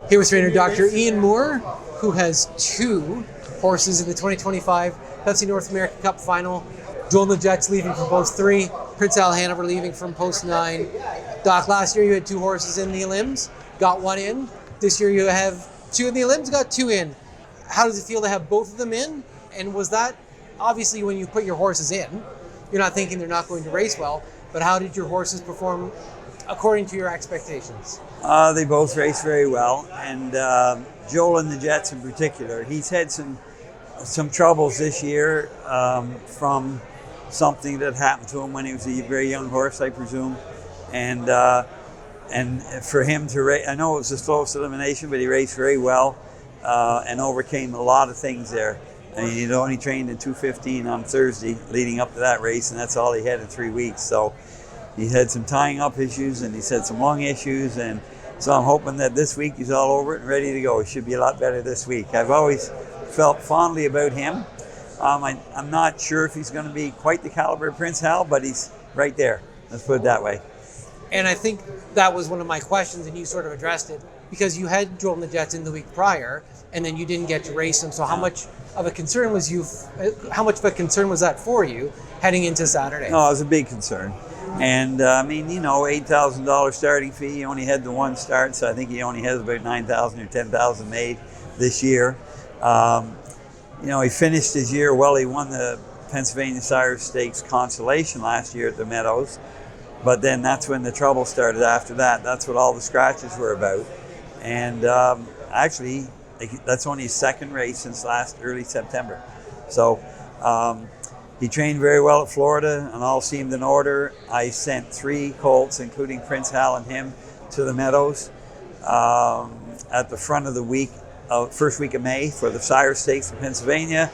Here with trainer Dr. Ian Moore, who has two horses in the 2025 Pepsi North American Cup final. Joel and the Jets leaving from post 3, Prince Al Hanover leaving from post 9. Doc, last year you had two horses in the Elims, got one in. This year you have two in the Elims, got two in. How does it feel to have both of them in? And was that, obviously when you put your horses in, you're not thinking they're not going to race well, but how did your horses perform according to your expectations? They both raced very well, and Joel and the Jets in particular. He's had some troubles this year from something that happened to him when he was a very young horse, I presume. And for him to race, I know it was the slowest elimination, but he raced very well and overcame a lot of things there. I mean, he'd only trained in 2:15 on Thursday leading up to that race, and that's all he had in 3 weeks. So he had some tying up issues, and he's had some lung issues, and so I'm hoping that this week he's all over it and ready to go. He should be a lot better this week. I've always felt fondly about him. I'm not sure if he's going to be quite the caliber of Prince Hal, but he's right there. Let's put it that way. And I think that was one of my questions, and you sort of addressed it, because you had Joel and the Jets in the week prior, and then you didn't get to race them. So how much of a concern was that for you heading into Saturday? No, it was a big concern. And I mean, you know, $8,000 starting fee. He only had the one start, so I think he only has about $9,000 or $10,000 made this year. You know, he finished his year well. He won the Pennsylvania Sire Stakes Consolation last year at the Meadows, but then that's when the trouble started after that. That's what all the scratches were about. And actually, that's only his second race since early September. So he trained very well at Florida and all seemed in order. I sent 3 colts, including Prince Hal and him, to the Meadows at the front of the week, first week of May for the Sire Stakes in Pennsylvania.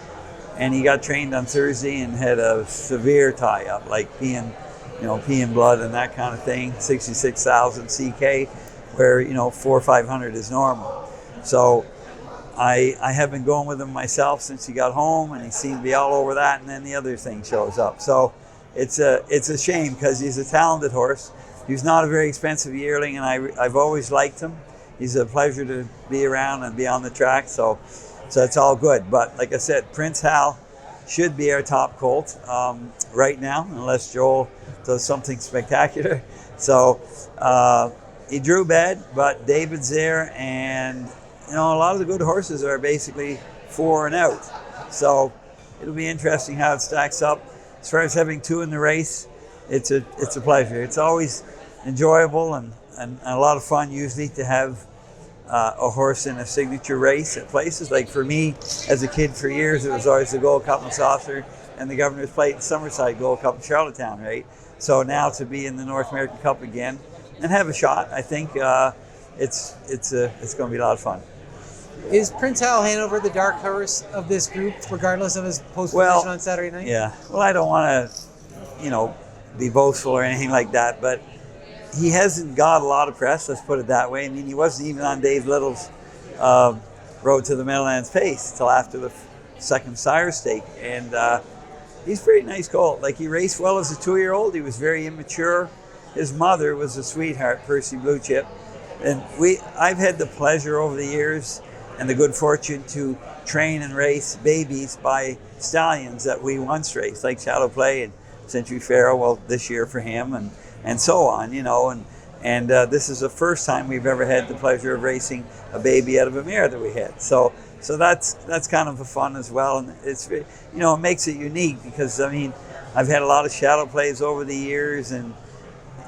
And he got trained on Thursday and had a severe tie-up, like peeing blood and that kind of thing, 66,000 CK, where, 400 or 500 is normal. So I have been going with him myself since he got home, and he seemed to be all over that, and then the other thing shows up. So it's a shame because he's a talented horse. He's not a very expensive yearling, and I've always liked him. He's a pleasure to be around and be on the track, so it's all good. But like I said, Prince Hal should be our top colt right now, unless Joel does something spectacular. So he drew bad, but David's there, and a lot of the good horses are basically 4 and out. So it'll be interesting how it stacks up. As far as having 2 in the race, it's a pleasure. It's always enjoyable and a lot of fun usually to have a horse in a signature race at places. Like for me, as a kid for years, it was always the Gold Cup in Saucer and the Governor's Plate in Summerside, Gold Cup in Charlottetown, right? So now to be in the North American Cup again and have a shot, I think it's going to be a lot of fun. Is Prince Al Hanover the dark horse of this group, regardless of his post position on Saturday night? Yeah. Well, I don't want to, be boastful or anything like that, but he hasn't got a lot of press, let's put it that way. I mean, he wasn't even on Dave Little's Road to the Meadowlands pace till after the second Sire Stake. And he's a pretty nice colt. Like, he raced well as a 2-year-old. He was very immature. His mother was a sweetheart, Percy Blue Chip. And I've had the pleasure over the years and the good fortune to train and race babies by stallions that we once raced, like Shadow Play and Century Pharaoh, well, this year for him, and so on, and this is the first time we've ever had the pleasure of racing a baby out of a mare that we had. So that's kind of a fun as well, and it's, it makes it unique because, I mean, I've had a lot of Shadow Plays over the years, and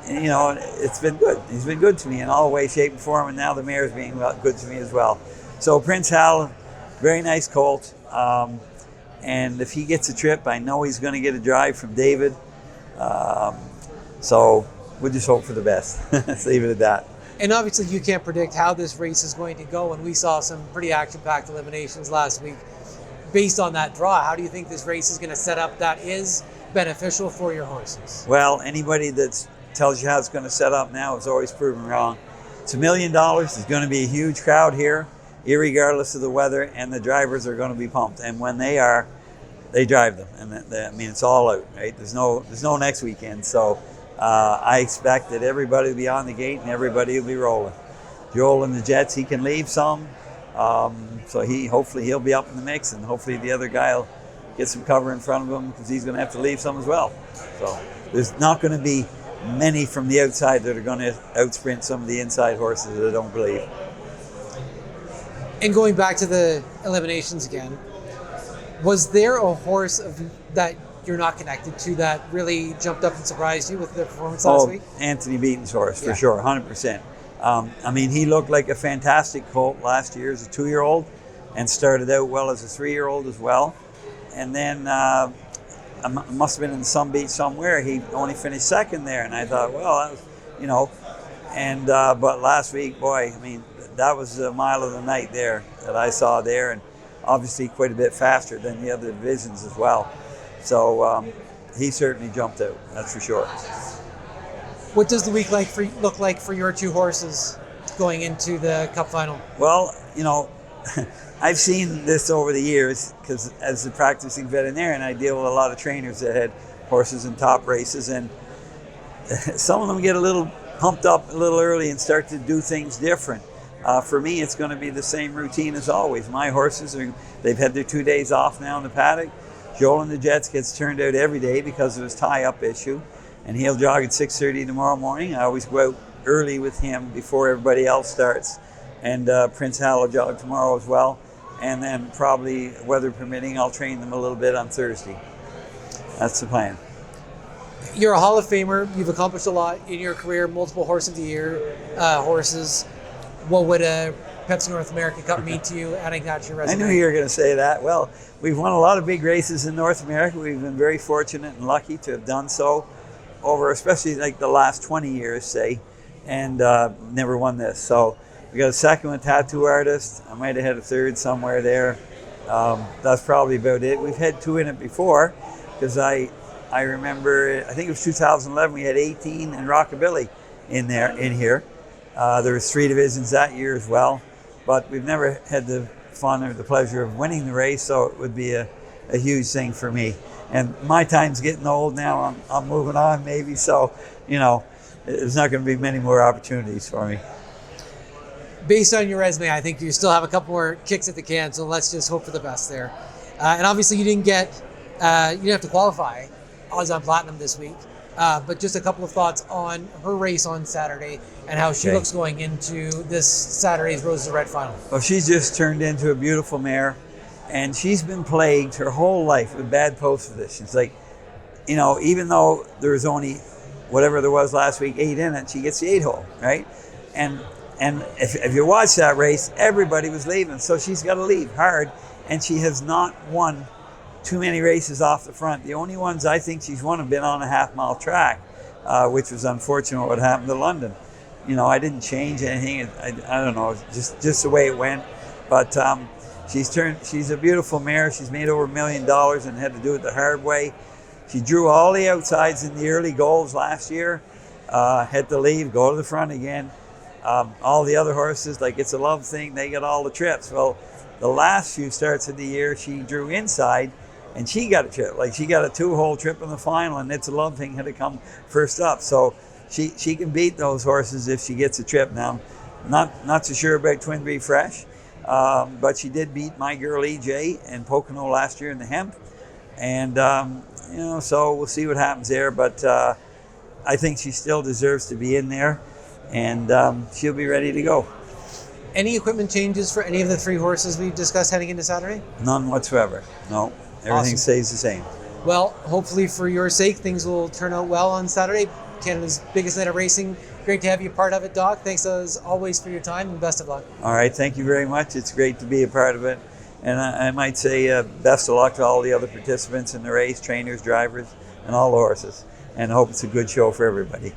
it's been good. He's been good to me in all ways, shape, and form, and now the mare's being good to me as well. So Prince Hal, very nice colt, and if he gets a trip, I know he's going to get a drive from David. So we'll just hope for the best. Let's leave it at that. And obviously you can't predict how this race is going to go, and we saw some pretty action-packed eliminations last week. Based on that draw, how do you think this race is going to set up that is beneficial for your horses? Well, anybody that tells you how it's going to set up now is always proven wrong. It's $1 million. There's going to be a huge crowd here, irregardless of the weather, and the drivers are going to be pumped. And when they are, they drive them. And I mean, it's all out, right? There's no next weekend. So I expect that everybody will be on the gate and everybody will be rolling. Joel and the Jets, he can leave some. So hopefully he'll be up in the mix, and hopefully the other guy will get some cover in front of him because he's going to have to leave some as well. So there's not going to be many from the outside that are going to outsprint some of the inside horses, I don't believe. And going back to the eliminations again, was there a horse that you're not connected to that really jumped up and surprised you with the performance last week? Anthony Beaton's horse, for sure, 100%. I mean, he looked like a fantastic colt last year as a 2-year-old and started out well as a 3-year-old as well. And then must have been in some beat somewhere. He only finished second there, and I thought, well, that was, and but last week, boy, I mean, that was the mile of the night there that I saw there, and obviously quite a bit faster than the other divisions as well. So he certainly jumped out, that's for sure. What does the week look like for your two horses going into the Cup final? Well, I've seen this over the years because as a practicing veterinarian, I deal with a lot of trainers that had horses in top races, and some of them get a little pumped up a little early and start to do things different. For me, it's going to be the same routine as always. My horses, they've had their 2 days off now in the paddock. Joel and the Jets gets turned out every day because of his tie-up issue, and he'll jog at 6:30 tomorrow morning. I always go out early with him before everybody else starts, and Prince Hal will jog tomorrow as well. And then probably, weather permitting, I'll train them a little bit on Thursday. That's the plan. You're a Hall of Famer. You've accomplished a lot in your career, multiple Horse of the Year horses. What would a Pepsi North America Cup mean to you, adding that to your resume? I knew you were going to say that. Well, we've won a lot of big races in North America. We've been very fortunate and lucky to have done so over especially like the last 20 years, say, and never won this. So we got a second with Tattoo Artist. I might have had a third somewhere there. That's probably about it. We've had two in it before because I remember, I think it was 2011, we had 18 and Rockabilly in here. There was 3 divisions that year as well, but we've never had the fun or the pleasure of winning the race, so it would be a huge thing for me. And my time's getting old now. I'm moving on maybe, so, there's not going to be many more opportunities for me. Based on your resume, I think you still have a couple more kicks at the can, so let's just hope for the best there. And obviously you didn't have to qualify Odds on Platinum this week, but just a couple of thoughts on her race on Saturday and how she looks going into this Saturday's Roses of Red final. Well, she's just turned into a beautiful mare, and she's been plagued her whole life with bad post positions. Like, even though there was only whatever there was last week, 8 in it, she gets the 8-hole, right? And if you watch that race, everybody was leaving, so she's got to leave hard, and she has not won too many races off the front. The only ones I think she's won have been on a half-mile track, which was unfortunate what happened to London. I didn't change anything. I don't know, just the way it went. But she's a beautiful mare. She's made over $1 million and had to do it the hard way. She drew all the outsides in the early goals last year, had to leave, go to the front again. All the other horses, like It's a Love Thing, they got all the trips. Well, the last few starts of the year, she drew inside, and she got a trip. Like, she got a 2-hole trip in the final, and It's a Love Thing had to come first up. So she can beat those horses if she gets a trip. Now, not so sure about Twin Bee Fresh, but she did beat my girl EJ and Pocono last year in the hemp. And, so we'll see what happens there. But I think she still deserves to be in there, and she'll be ready to go. Any equipment changes for any of the 3 horses we've discussed heading into Saturday? None whatsoever. No, everything stays the same. Well, hopefully for your sake, things will turn out well on Saturday. Canada's biggest night of racing. Great to have you a part of it, Doc. Thanks as always for your time, and best of luck. All right, thank you very much. It's great to be a part of it. And I might say best of luck to all the other participants in the race, trainers, drivers, and all the horses. And I hope it's a good show for everybody.